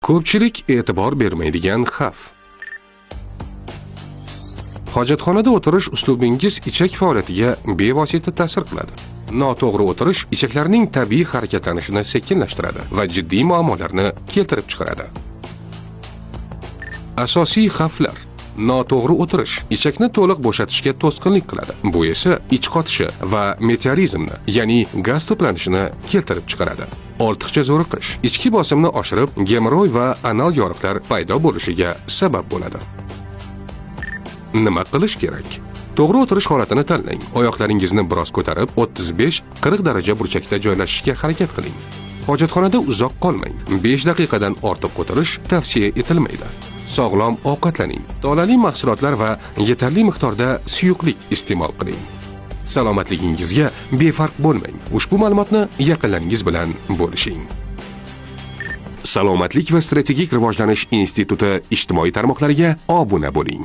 Ko'pchilik e'tibor bermaydigan xavf. Hojatxonada o'tirish uslubingiz ichak faoliyatiga bevosita ta'sir qiladi. Noto'g'ri o'tirish ichaklarning tabiiy harakatlanishini sekinlashtiradi va jiddiy muammolarni keltirib chiqaradi. Asosiy xavflar. Noto'g'ri o'tirish ichakni to'liq bo'shatishga to'sqinlik qiladi. Bu esa ich qotishi va meteorizmni, ya'ni gaz to'planishini keltirib chiqaradi. Ortiqcha zo'riqish ichki bosimni oshirib, gemoroy va anal yoriqlar paydo bo'lishiga sabab bo'ladi. Nima qilish kerak? To'g'ri o'tirish holatini tanlang. Oyoqlaringizni biroz ko'tarib, 35-40 daraja burchakda joylashishga harakat qiling. Hojatxonada uzoq qolmang. 5 daqiqadan ortiq o'tirish tavsiya etilmaydi. Sog'lom ovqatlaning. Tolali mahsulotlar va yetarli miqdorda suyuqlik iste'mol qiling. Salomatligingizga befarq bo'lmang. Ushbu ma'lumotni yaqinlaringiz bilan bo'lishing. Salomatlik va strategik rivojlanish instituti ijtimoiy tarmoqlariga obuna bo'ling.